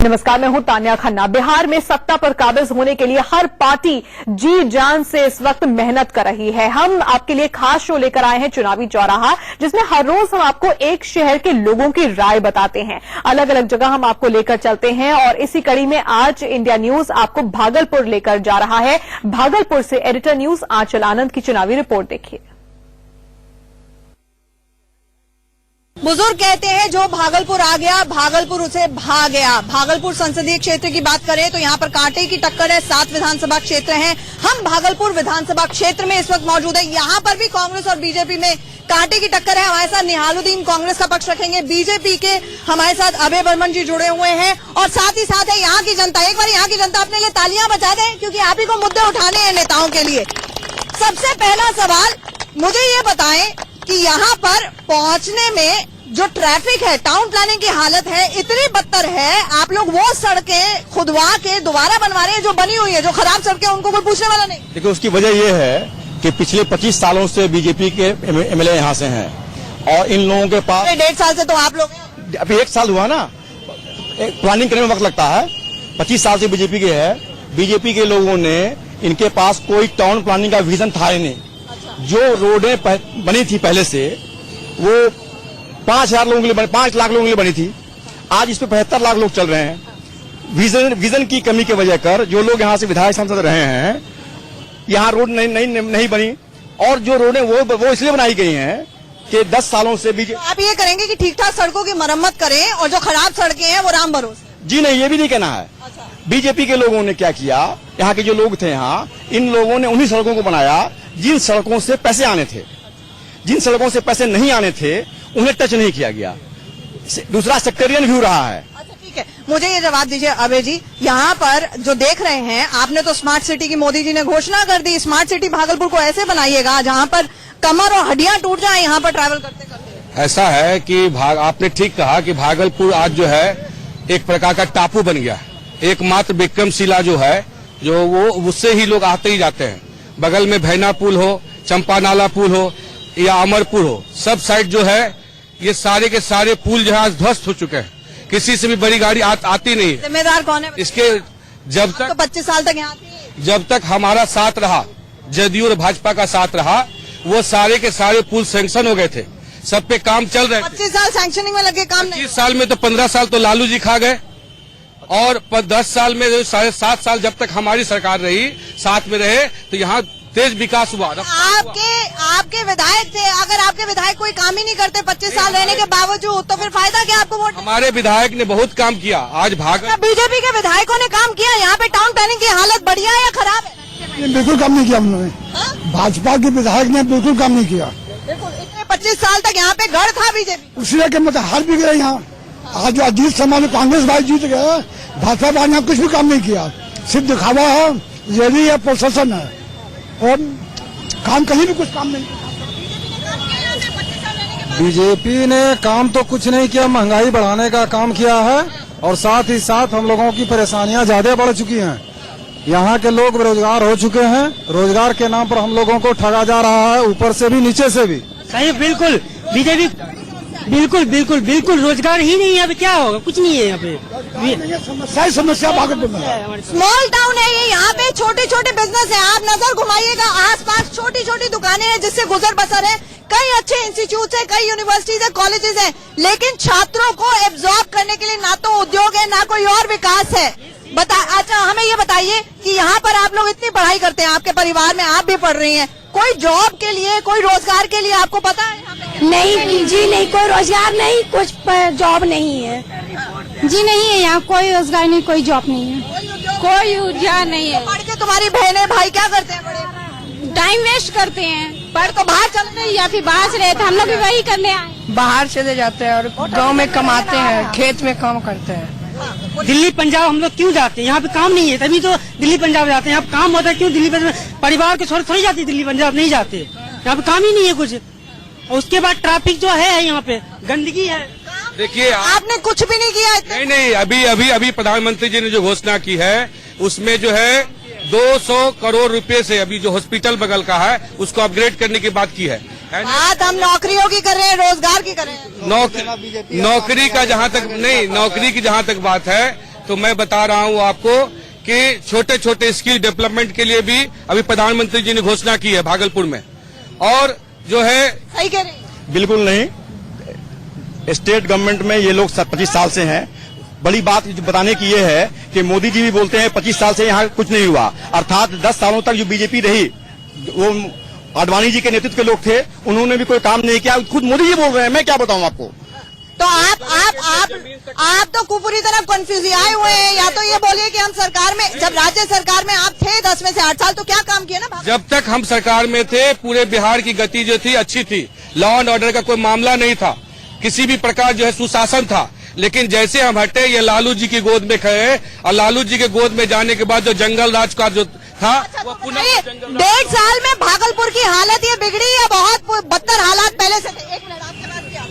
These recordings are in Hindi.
नमस्कार, मैं हूं तान्या खन्ना। बिहार में सत्ता पर काबिज होने के लिए हर पार्टी जी जान से इस वक्त मेहनत कर रही है। हम आपके लिए खास शो लेकर आए हैं चुनावी चौराहा, जिसमें हर रोज हम आपको एक शहर के लोगों की राय बताते हैं। अलग अलग जगह हम आपको लेकर चलते हैं और इसी कड़ी में आज इंडिया न्यूज आपको भागलपुर लेकर जा रहा है। भागलपुर से एडिटर न्यूज आंचल आनंद की चुनावी रिपोर्ट देखिए। बुजुर्ग कहते हैं जो भागलपुर आ गया भागलपुर उसे भा गया। भागलपुर संसदीय क्षेत्र की बात करें तो यहाँ पर कांटे की टक्कर है। 7 विधानसभा क्षेत्र हैं। हम भागलपुर विधानसभा क्षेत्र में इस वक्त मौजूद है। यहाँ पर भी कांग्रेस और बीजेपी में कांटे की टक्कर है। हमारे साथ निहालुद्दीन कांग्रेस का पक्ष रखेंगे, बीजेपी के हमारे साथ अभय बर्मन जी जुड़े हुए हैं और साथ ही साथ है यहाँ की जनता। एक बार यहाँ की जनता अपने लिए तालियां बजा दें, क्योंकि आप ही को मुद्दे उठाने हैं नेताओं के लिए। सबसे पहला सवाल मुझे ये बताएं कि यहाँ पर पहुंचने में जो ट्रैफिक है, टाउन प्लानिंग की हालत है इतनी बदतर है, आप लोग वो सड़कें खुदवा के दोबारा बनवा रहे हैं जो बनी हुई है। जो खराब सड़कें उनको कोई पूछने वाला नहीं। देखिए, उसकी वजह ये है कि पिछले 25 सालों से बीजेपी के एमएलए यहाँ से हैं और इन लोगों के पास 1.5 साल से तो आप लोग अभी 1 साल हुआ ना, प्लानिंग करने में वक्त लगता है। 25 साल से बीजेपी के है। बीजेपी के लोगों ने इनके पास कोई टाउन प्लानिंग का विजन था ही नहीं। जो रोडें बनी थी पहले से वो 5,000 लोगों के लिए 5 लाख लोगों के लिए बनी थी। आज इस पे 75 लाख लोग चल रहे हैं। विजन की कमी के वजह कर जो लोग यहाँ से विधायक सांसद रहे हैं, यहाँ रोड नहीं बनी। और जो रोडें वो इसलिए बनाई गई हैं कि 10 सालों से बीजेपी। आप ये करेंगे कि ठीक ठाक सड़कों की मरम्मत करें और जो खराब सड़कें हैं वो राम भरोसे। जी नहीं, ये भी नहीं कहना है। अच्छा। बीजेपी के लोगों ने क्या किया, यहाँ के जो लोग थे यहाँ, इन लोगों ने उन्हीं सड़कों को बनाया जिन सड़कों से पैसे आने थे। जिन सड़कों से पैसे नहीं आने थे उन्हें टच नहीं किया गया। दूसरा सेक्टरियन व्यू रहा है। अच्छा, ठीक है, मुझे ये जवाब दीजिए अभय जी, यहाँ पर जो देख रहे हैं आपने तो स्मार्ट सिटी की मोदी जी ने घोषणा कर दी। स्मार्ट सिटी भागलपुर को ऐसे बनाइएगा जहाँ पर कमर और हड्डियां टूट जाए यहाँ पर ट्रैवल करते करते। ऐसा है कि आपने ठीक कहा कि भागलपुर आज जो है एक प्रकार का टापू बन गया है। एकमात्र विक्रमशिला जो है जो वो उससे ही लोग आते ही जाते हैं। बगल में भैना पुल हो, चंपा नाला पुल हो या अमरपुर हो, सब साइड जो है ये सारे के सारे पुल जो है ध्वस्त हो चुके हैं। किसी से भी बड़ी गाड़ी आती नहीं। जिम्मेदार कौन है इसके? जब तक तो 25 साल तक यहाँ थी। जब तक हमारा साथ रहा, जदयू और भाजपा का साथ रहा, वो सारे के सारे पुल सैंक्शन हो गए थे, सब पे काम चल रहे थे। 25 साल सैंक्शनिंग में लगे, काम नहीं। 25 साल में तो 15 साल तो लालू जी खा गए और 10 साल में 7.5 साल जब तक हमारी सरकार रही, साथ में रहे, तो यहाँ तेज विकास हुआ। आपके विधायक थे, अगर आपके विधायक कोई काम ही नहीं करते 25 साल रहने के बावजूद, तो फिर फायदा क्या आपको वोट? हमारे विधायक ने बहुत काम किया। आज बीजेपी के विधायकों ने काम किया। यहाँ पे टाउन प्लानिंग की हालत बढ़िया है या खराब है? बिल्कुल काम नहीं किया हम लोगों ने। भाजपा के विधायक ने बिल्कुल काम नहीं किया। बिल्कुल, इतने 25 साल तक यहाँ पे गढ़ था बीजेपी। उसने के मतलब हार भी गए यहाँ। आज अजीत समाज कांग्रेस भाई जीत गए, भाजपा भाई यहाँ कुछ भी काम नहीं किया। सिर्फ दिखावा है, रैली है, प्रोसेसन है और काम कहीं भी कुछ काम नहीं। बीजेपी ने काम तो कुछ नहीं किया, महंगाई बढ़ाने का काम किया है और साथ ही साथ हम लोगों की परेशानियां ज्यादा बढ़ चुकी हैं। यहाँ के लोग बेरोजगार हो चुके हैं। रोजगार के नाम पर हम लोगों को ठगा जा रहा है, ऊपर से भी नीचे से भी। सही, बिल्कुल बीजेपी, बिल्कुल रोजगार ही नहीं है। अब क्या होगा? कुछ नहीं है यहाँ पे। समस्या भागलपुर में स्मॉल टाउन है ये, यहाँ पे छोटे छोटे बिजनेस है। आप नजर घुमाइएगा, आसपास छोटी छोटी दुकानें हैं जिससे गुजर बसर है। कई अच्छे इंस्टीट्यूट है, कई यूनिवर्सिटीज है, कॉलेजेस हैं, लेकिन छात्रों को एब्जॉर्ब करने के लिए ना तो उद्योग है ना कोई और विकास है। अच्छा, हमें ये बताइए कि यहाँ पर आप लोग इतनी पढ़ाई करते हैं, आपके परिवार में आप भी पढ़ रही हैं, कोई जॉब के लिए, कोई रोजगार के लिए आपको पता है? नहीं जी, नहीं, कोई रोजगार नहीं, कुछ जॉब नहीं है जी। नहीं है यहाँ कोई रोजगार नहीं, कोई जॉब नहीं है, कोई रोजगार नहीं है। पढ़ के तुम्हारी बहनें भाई क्या करते हैं? बड़े टाइम वेस्ट करते हैं। पढ़ तो बाहर चलते हैं या फिर बाहर से रहते, हम लोग भी वही करने आए। बाहर चले जाते हैं और गांव में कमाते हैं, खेत में काम करते हैं। दिल्ली पंजाब हम लोग क्यों जाते हैं? यहाँ पे काम नहीं है तभी तो दिल्ली पंजाब जाते हैं। यहाँ काम होता है, क्यों दिल्ली पंजाब? परिवार के छोड़ थोड़ी जाती दिल्ली पंजाब, नहीं जाते। यहाँ पे काम ही नहीं है कुछ। और उसके बाद ट्रैफिक जो है यहाँ पे, गंदगी है। देखिए, आपने कुछ भी नहीं किया। नहीं, अभी प्रधानमंत्री जी ने जो घोषणा की है उसमें जो है 200 करोड़ रुपए से अभी जो हॉस्पिटल बगल का है उसको अपग्रेड करने की बात की है। बात हम नौकरियों की कर रहे हैं, रोजगार की कर रहे हैं। नौकरी का जहाँ तक नहीं, नौकरी की जहाँ तक बात है तो मैं बता रहा हूँ आपको कि छोटे छोटे स्किल डेवलपमेंट के लिए भी अभी प्रधानमंत्री जी ने घोषणा की है भागलपुर में। और जो है सही कह रहे हैं। बिल्कुल नहीं, स्टेट गवर्नमेंट में ये लोग 25 साल से हैं। बड़ी बात बताने की ये है कि मोदी जी भी बोलते हैं 25 साल से यहाँ कुछ नहीं हुआ, अर्थात 10 सालों तक जो बीजेपी रही, वो आडवाणी जी के नेतृत्व के लोग थे, उन्होंने भी कोई काम नहीं किया। खुद मोदी जी बोल रहे हैं, मैं क्या बताऊं आपको। तो आप तो पूरी तरह कंफ्यूज आए हुए हैं। या तो ये बोलिए कि हम सरकार में, जब राज्य सरकार में आप थे 10 में से 8 साल, तो क्या काम किया ना? जब तक हम सरकार में थे पूरे बिहार की गति जो थी अच्छी थी, लॉ एंड ऑर्डर का कोई मामला नहीं था, किसी भी प्रकार जो है सुशासन था। लेकिन जैसे हम हटे, ये लालू जी की गोद में खड़े, और लालू जी के गोद में जाने के बाद जो जंगल राज का जो था वो पुनः 1.5 साल में भागलपुर की हालत ये बिगड़ी है, बहुत बदतर हालात पहले से थे। 1 मिनट आपके बात क्या?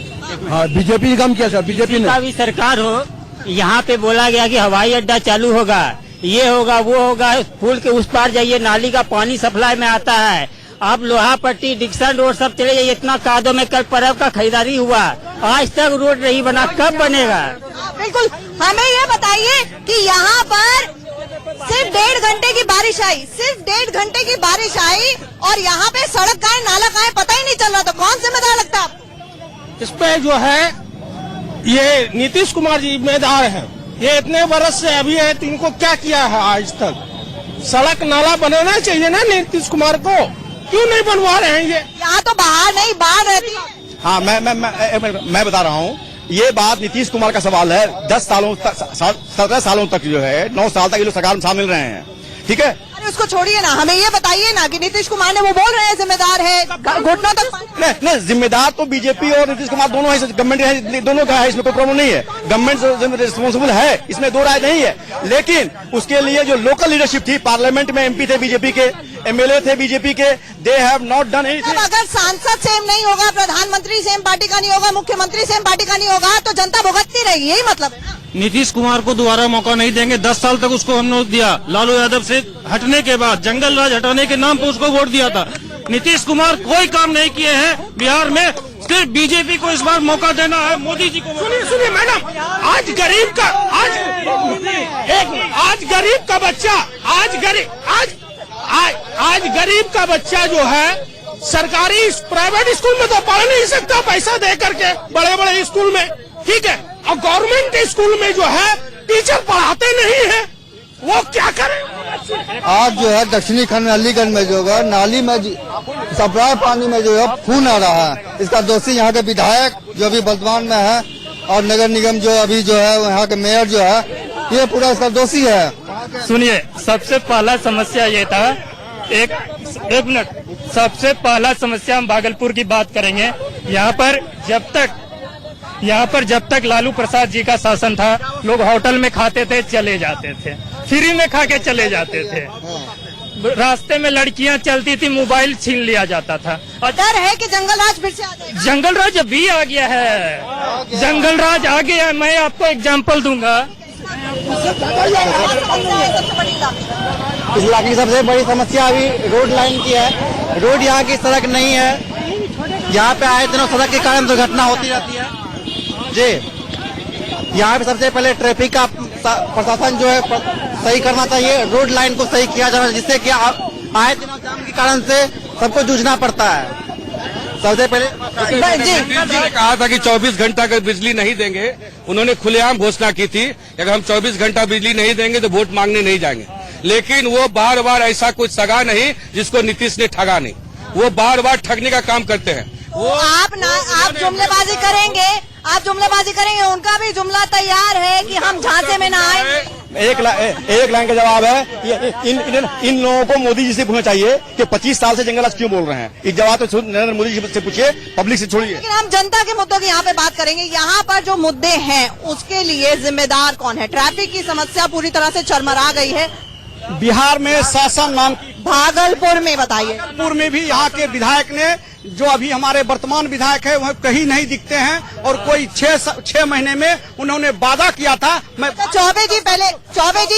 हाँ, बीजेपी ने काम किया सर, बीजेपी ने। भी सरकार हो, यहाँ पे बोला गया कि हवाई अड्डा चालू होगा, ये होगा वो होगा, पुल के उस पार जाइए नाली का पानी सप्लाई में आता है। आप लोहा पट्टी डिक्सन रोड सब चले जाइए, इतना कादो में कल पर्व का खरीदारी हुआ, आज तक रोड नहीं बना, कब बनेगा? बिल्कुल, हमें ये बताइए कि यहाँ पर सिर्फ 1.5 घंटे की बारिश आई, सिर्फ 1.5 घंटे की बारिश आई, और यहाँ पे सड़क का है, नाला का है, पता ही नहीं चल रहा। तो कौन जिम्मेदार लगता है आपको? इस पे जो है ये नीतीश कुमार जी जिम्मेदार हैं। ये इतने बरस से अभी है, तो इनको क्या किया है आज तक? सड़क नाला बनाना चाहिए ना नीतीश कुमार को, क्यों नहीं बनवा रहे हैं? ये यहाँ तो बाहर नहीं, बाहर रहती है। हाँ, मैं बता रहा हूँ, ये बात नीतीश कुमार का सवाल है। 10 सालों तक, 17 सालों तक जो है, 9 साल तक ये लोग सरकार में शामिल रहे हैं, ठीक है। अरे उसको छोड़िए ना, हमें ये बताइए ना कि नीतीश कुमार ने, वो बोल रहे हैं जिम्मेदार है, घुटनों तक नहीं, जिम्मेदार तो बीजेपी और नीतीश कुमार दोनों है, गवर्नमेंट है, दोनों का है, इसमें कोई प्रॉब्लम नहीं है। गवर्नमेंट रिस्पॉन्सिबल है, इसमें दो राय नहीं है। लेकिन उसके लिए जो लोकल लीडरशिप थी, पार्लियामेंट में एमपी थे बीजेपी के, एमएलए थे बीजेपी के, they have not done anything. अगर सांसद सेम नहीं होगा, प्रधानमंत्री सेम पार्टी का नहीं होगा, मुख्यमंत्री सेम पार्टी का नहीं होगा, तो जनता भुगतती रहेगी, यही मतलब है ना। नीतीश कुमार को दोबारा मौका नहीं देंगे। 10 साल तक उसको हमने दिया, लालू यादव से हटने के बाद, जंगल राज हटाने के नाम पर उसको वोट दिया था। नीतीश कुमार कोई काम नहीं किए हैं बिहार में, सिर्फ बीजेपी को इस बार मौका देना है, मोदी जी को। सुनिए मैडम, आज गरीब का बच्चा, आज गरीब का बच्चा जो है सरकारी प्राइवेट स्कूल में तो पढ़ नहीं सकता पैसा दे करके, बड़े बड़े स्कूल में, ठीक है, और गवर्नमेंट स्कूल में जो है टीचर पढ़ाते नहीं है, वो क्या करें? आज जो है दक्षिणी खंड अलीगढ़ में जो है नाली में सप्लाई पानी में जो है खून आ रहा है। इसका दोषी यहाँ के विधायक जो अभी वर्तमान में है, और नगर निगम जो अभी जो है यहाँ के मेयर जो है, ये पूरा इसका दोषी है। सुनिए, सबसे पहला समस्या ये था, एक मिनट, सबसे पहला समस्या हम भागलपुर की बात करेंगे। यहाँ पर जब तक लालू प्रसाद जी का शासन था, लोग होटल में खाते थे, चले जाते थे, फ्री में खा के चले जाते थे, रास्ते में लड़कियां चलती थी, मोबाइल छीन लिया जाता था। और डर है कि जंगल राज फिर से आ जाएगा। जंगल राज अभी आ गया है, जंगल राज आ गया है। मैं आपको एग्जाम्पल दूंगा। इस इलाके की सबसे बड़ी समस्या अभी रोड लाइन की है। रोड यहाँ की सड़क नहीं है, यहाँ पे आए दिनों सड़क के कारण दुर्घटना होती रहती है जी। यहाँ पे सबसे पहले ट्रैफिक का प्रशासन जो है सही करना चाहिए, रोड लाइन को सही किया जाना, जिससे कि आए दिनों जाम के कारण से सबको जूझना पड़ता है। सबसे पहले जी ने कहा था कि 24 घंटा अगर बिजली नहीं देंगे, उन्होंने खुलेआम घोषणा की थी, अगर हम 24 घंटा बिजली नहीं देंगे तो वोट मांगने नहीं जाएंगे। लेकिन वो बार बार ऐसा कुछ सगा नहीं जिसको नीतीश ने ठगा नहीं, वो बार बार ठगने का काम करते हैं। वो आप जुमलेबाजी करेंगे, उनका भी जुमला तैयार है कि हम झांसे में ना आए। एक लाइन का जवाब है, इन लोगों को मोदी जी से पूछना चाहिए कि 25 साल से जंगल राज क्यों बोल रहे हैं। इस जवाब तो नरेंद्र मोदी जी से पूछिए, पब्लिक से छोड़िए। लेकिन हम जनता के मुद्दों की यहाँ पे बात करेंगे। यहाँ पर जो मुद्दे हैं उसके लिए जिम्मेदार कौन है? ट्रैफिक की समस्या पूरी तरह से चरमरा गई है बिहार में। शासन नाम भागलपुर में बताइए। भागलपुर में भी यहाँ के विधायक ने, जो अभी हमारे वर्तमान विधायक है, वह कहीं नहीं दिखते हैं, और कोई 6 महीने में उन्होंने वादा किया था। मैं चौबे जी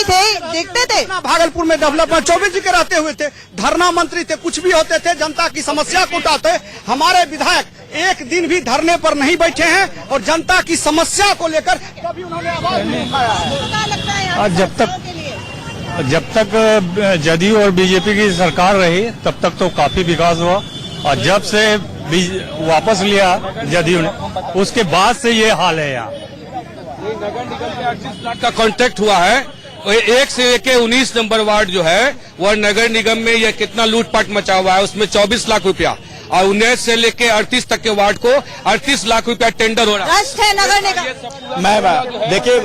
थे, दिखते थे। भागलपुर में डेवलपमेंट चौबे जी के रहते हुए थे, धरना मंत्री थे, कुछ भी होते थे, जनता की समस्या को उठाते। हमारे विधायक एक दिन भी धरने पर नहीं बैठे हैं, और जनता की समस्या को लेकर कभी उन्होंने आवाज नहीं उठाया है। क्या लगता है जब तक जदयू और बीजेपी की सरकार रही तब तक तो काफी विकास हुआ, और जब से वापस लिया जदयू ने उसके बाद से ये हाल है। यहाँ नगर निगम में 38 लाख का कॉन्ट्रैक्ट हुआ है, 1 से लेके 19 नंबर वार्ड जो है वह नगर निगम में यह कितना लूटपाट मचा हुआ है, उसमें 24 लाख रुपया, और 19 से लेके 38 तक के वार्ड को 38 लाख रुपया टेंडर हो रहा है। भ्रष्ट है नगर निगम। मैं देखिए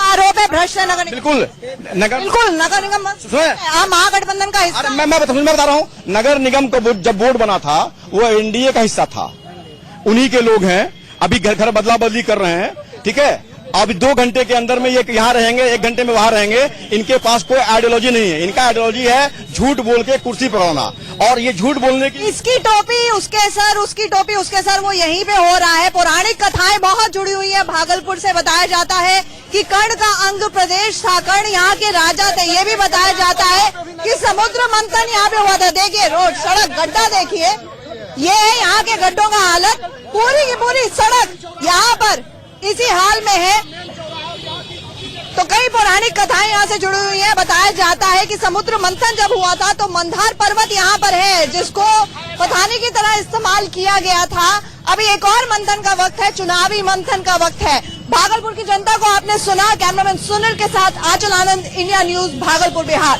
आरोप है भ्रष्ट है नगर निगम। बिल्कुल नगर निगम महागठबंधन का हिस्सा। मैं बता रहा हूँ, नगर निगम को जब बोर्ड बना था वो एनडीए का हिस्सा था, उन्हीं के लोग हैं, अभी घर घर बदला बदली कर रहे हैं, ठीक है। अब 2 घंटे के अंदर में ये यहाँ रहेंगे, 1 घंटे में वहां रहेंगे, इनके पास कोई आइडियोलॉजी नहीं है। इनका आइडियोलॉजी है झूठ बोल के कुर्सी पर आना, और ये झूठ बोलने की इसकी टोपी उसके सर, उसकी टोपी उसके सर, वो यहीं पे हो रहा है। पौराणिक कथाएं बहुत जुड़ी हुई है। भागलपुर से बताया जाता है कि कर्ण का अंग प्रदेश था, कर्ण यहाँ के राजा थे। ये भी बताया जाता है कि समुद्र मंथन यहाँ पे हुआ था। देखिए रोड, सड़क, गड्ढा देखिए, ये है यहाँ के गड्ढों का हालत। पूरी की पूरी सड़क यहाँ पर इसी हाल में है। तो कई पौराणिक कथाएं यहाँ से जुड़ी हुई हैं। बताया जाता है कि समुद्र मंथन जब हुआ था तो मंदार पर्वत यहाँ पर है, जिसको पथानी की तरह इस्तेमाल किया गया था। अभी एक और मंथन का वक्त है, चुनावी मंथन का वक्त है। भागलपुर की जनता को आपने सुना। कैमरामैन सुनील के साथ आंचल आनंद, इंडिया न्यूज, भागलपुर, बिहार।